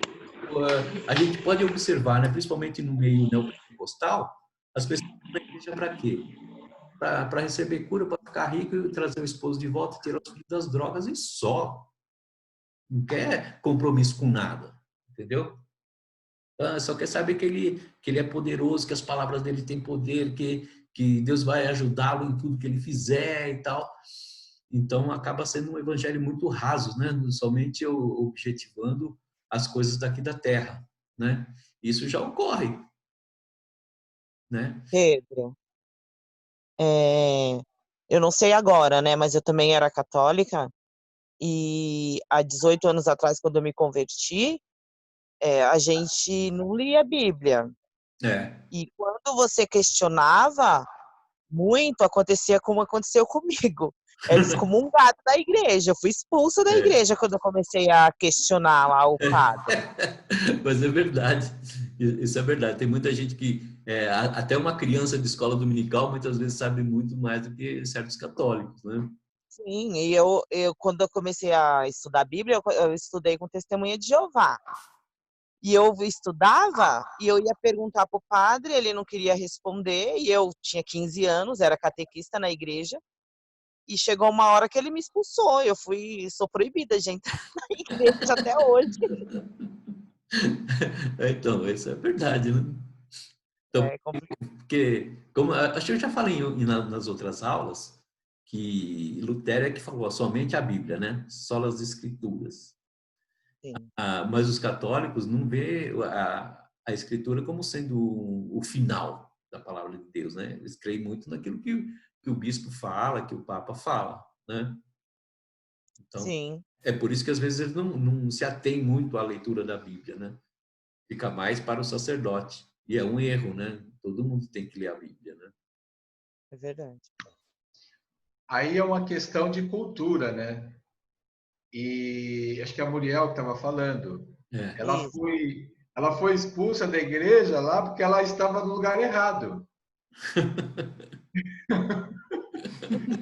a gente pode observar, né, principalmente no meio neopentecostal, as pessoas vão na igreja para quê? Para receber cura, para ficar rico e trazer o esposo de volta e tirar os filhos das drogas e só. Não quer compromisso com nada, entendeu? Só quer saber que ele é poderoso, que as palavras dele têm poder, que Deus vai ajudá-lo em tudo que ele fizer e tal. Então, acaba sendo um evangelho muito raso, né? Somente objetivando as coisas daqui da terra, né? Isso já ocorre, né? Pedro, eu não sei agora, né? Mas eu também era católica e há 18 anos atrás, quando eu me converti, a gente não lia a Bíblia. E quando você questionava muito, acontecia como aconteceu comigo. Era excomungado da igreja. Eu fui expulsa da igreja quando eu comecei a questionar lá o padre. Mas é verdade. Isso é verdade. Tem muita gente que, até uma criança de escola dominical, muitas vezes sabe muito mais do que certos católicos, né? Sim, e eu quando eu comecei a estudar a Bíblia, eu estudei com Testemunha de Jeová. E eu estudava e eu ia perguntar para o padre, ele não queria responder, e eu tinha 15 anos, era catequista na igreja, e chegou uma hora que ele me expulsou. Sou proibida de entrar na igreja até hoje. Então, isso é verdade, né? Então, porque, como acho que eu já falei nas outras aulas, que Lutero é que falou somente a Bíblia, né? Só as Escrituras. Mas os católicos não vê a Escritura como sendo o final da palavra de Deus, né? Eles creem muito naquilo que o bispo fala, que o papa fala, né? Então, sim. é por isso que às vezes eles não se atêm muito à leitura da Bíblia, né? Fica mais para o sacerdote. E é um erro, né? Todo mundo tem que ler a Bíblia, né? É verdade. Aí é uma questão de cultura, né? E acho que a Muriel que estava falando, ela foi expulsa da igreja lá porque ela estava no lugar errado.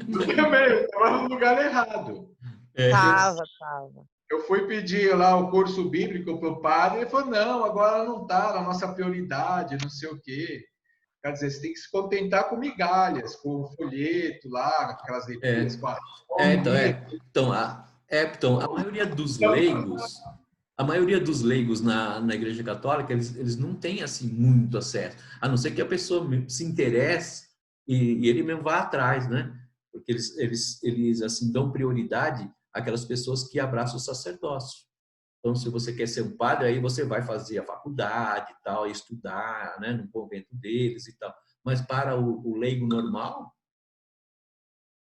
Eu também, estava no lugar errado. Tava. Eu fui pedir lá o curso bíblico para o padre, ele falou, não, agora não está na nossa prioridade, não sei o quê. Quer dizer, você tem que se contentar com migalhas, com o folheto lá, aquelas leituras com a... Então, a maioria dos leigos na Igreja Católica, eles não têm assim muito acesso, a não ser que a pessoa se interesse e ele mesmo vá atrás, né? Porque eles assim dão prioridade àquelas pessoas que abraçam o sacerdócio. Então, se você quer ser um padre, aí você vai fazer a faculdade e tal, estudar, né, no convento deles e tal. Mas para o leigo normal,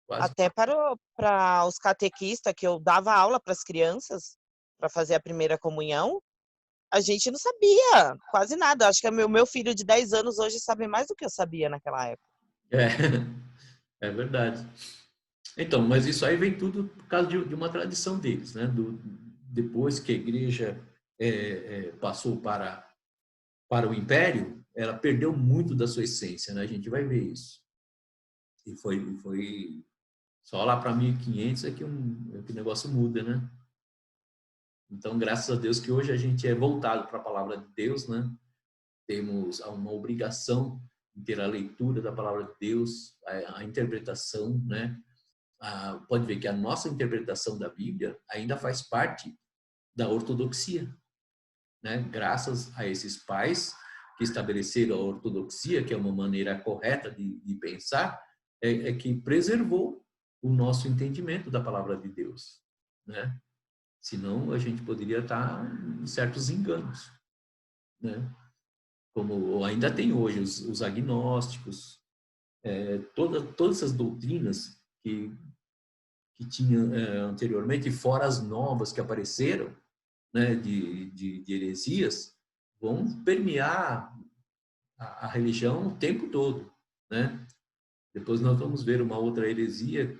quase... Até para os catequistas, que eu dava aula para as crianças, para fazer a primeira comunhão, a gente não sabia quase nada. Acho que o meu filho de 10 anos hoje sabe mais do que eu sabia naquela época. É verdade. Então, mas isso aí vem tudo por causa de uma tradição deles, né? Depois que a igreja passou para o Império, ela perdeu muito da sua essência, né? A gente vai ver isso. E foi só lá para 1500 que o negócio muda, né? Então, graças a Deus que hoje a gente é voltado para a palavra de Deus, né? Temos uma obrigação de ter a leitura da palavra de Deus, a interpretação, né? Pode ver que a nossa interpretação da Bíblia ainda faz parte da ortodoxia, né? Graças a esses pais que estabeleceram a ortodoxia, que é uma maneira correta de pensar, que preservou o nosso entendimento da palavra de Deus, né? Senão a gente poderia estar em certos enganos, né? Como ainda tem hoje os agnósticos, todas essas doutrinas que tinha anteriormente, fora as novas que apareceram, né, de heresias, vão permear a religião o tempo todo, né? Depois nós vamos ver uma outra heresia,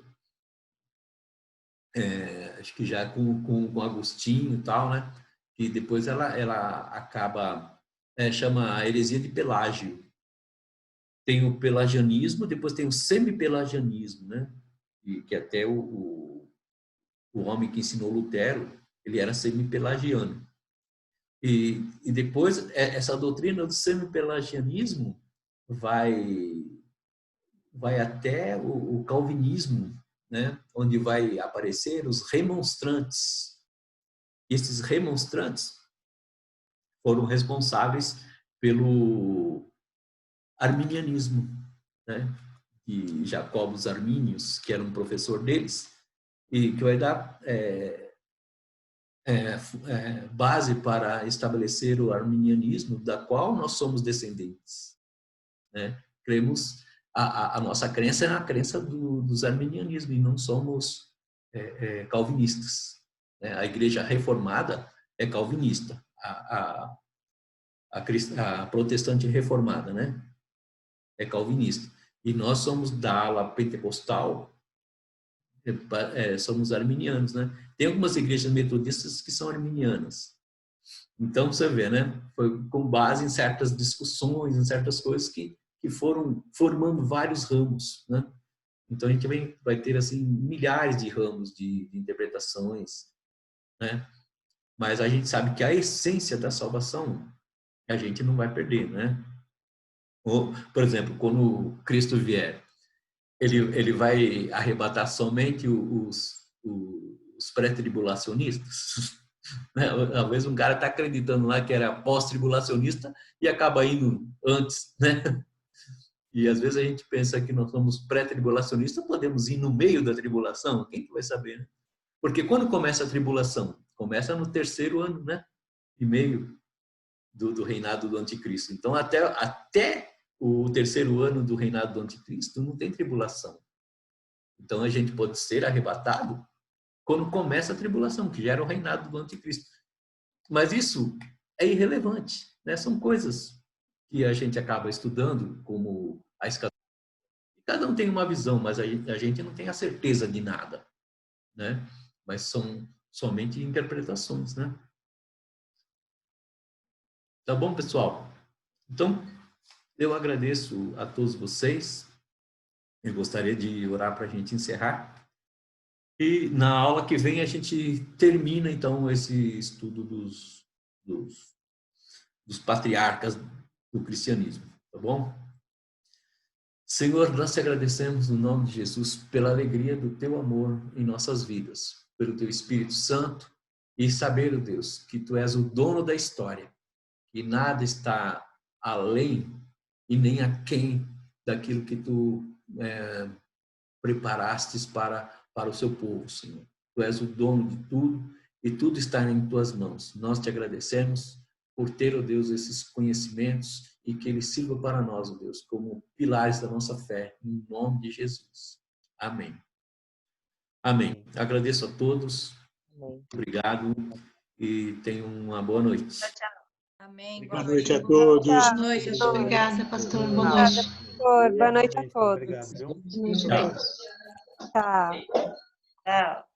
acho que já com Agostinho e tal, né? Que depois ela acaba, chama a heresia de Pelágio. Tem o pelagianismo, depois tem o semi-pelagianismo, né? E que até o homem que ensinou Lutero, ele era semi-pelagiano. E depois, essa doutrina do semi-pelagianismo vai até o calvinismo, né? Onde vai aparecer os remonstrantes. Esses remonstrantes foram responsáveis pelo arminianismo, né? De Jacobus Arminius, que era um professor deles, e que vai dar base para estabelecer o arminianismo, da qual nós somos descendentes, né? Cremos, a nossa crença é a crença dos arminianismos, e não somos calvinistas, né? A igreja reformada é calvinista, a protestante reformada, né? É calvinista. E nós somos da ala pentecostal, somos arminianos, né? Tem algumas igrejas metodistas que são arminianas. Então, você vê, né? Foi com base em certas discussões, em certas coisas que foram formando vários ramos, né? Então, a gente vai ter, assim, milhares de ramos de interpretações, né? Mas a gente sabe que a essência da salvação a gente não vai perder, né? Ou, por exemplo, quando Cristo vier, ele vai arrebatar somente os pré-tribulacionistas? Às vezes um cara está acreditando lá que era pós-tribulacionista e acaba indo antes, né? E às vezes a gente pensa que nós somos pré-tribulacionistas, podemos ir no meio da tribulação? Quem que vai saber, né? Porque quando começa a tribulação? Começa no 3º ano, né? E meio do reinado do anticristo. Então, até o 3º ano do reinado do anticristo não tem tribulação. Então, a gente pode ser arrebatado quando começa a tribulação, que já era o reinado do anticristo. Mas isso é irrelevante, né? São coisas que a gente acaba estudando, como a escatologia. Cada um tem uma visão, mas a gente não tem a certeza de nada, né? Mas são somente interpretações, né? Tá bom, pessoal? Então, eu agradeço a todos vocês. Eu gostaria de orar para a gente encerrar. E na aula que vem a gente termina, então, esse estudo dos patriarcas do cristianismo, tá bom? Senhor, nós te agradecemos no nome de Jesus pela alegria do teu amor em nossas vidas, pelo teu Espírito Santo, e saber, Deus, que tu és o dono da história, e nada está além e nem aquém daquilo que tu preparastes para o seu povo, Senhor. Tu és o dono de tudo e tudo está em tuas mãos. Nós te agradecemos por ter, ó Deus, esses conhecimentos e que eles sirvam para nós, ó Deus, como pilares da nossa fé, em nome de Jesus. Amém. Amém. Agradeço a todos. Amém. Obrigado e tenham uma boa noite. Tchau, tchau. Amém. Boa noite a todos. Boa noite. Obrigada, pastor. Boa Obrigada, noite. pastor. Boa noite a todos. Obrigado, viu? Boa noite. Tchau. Tchau. Tchau.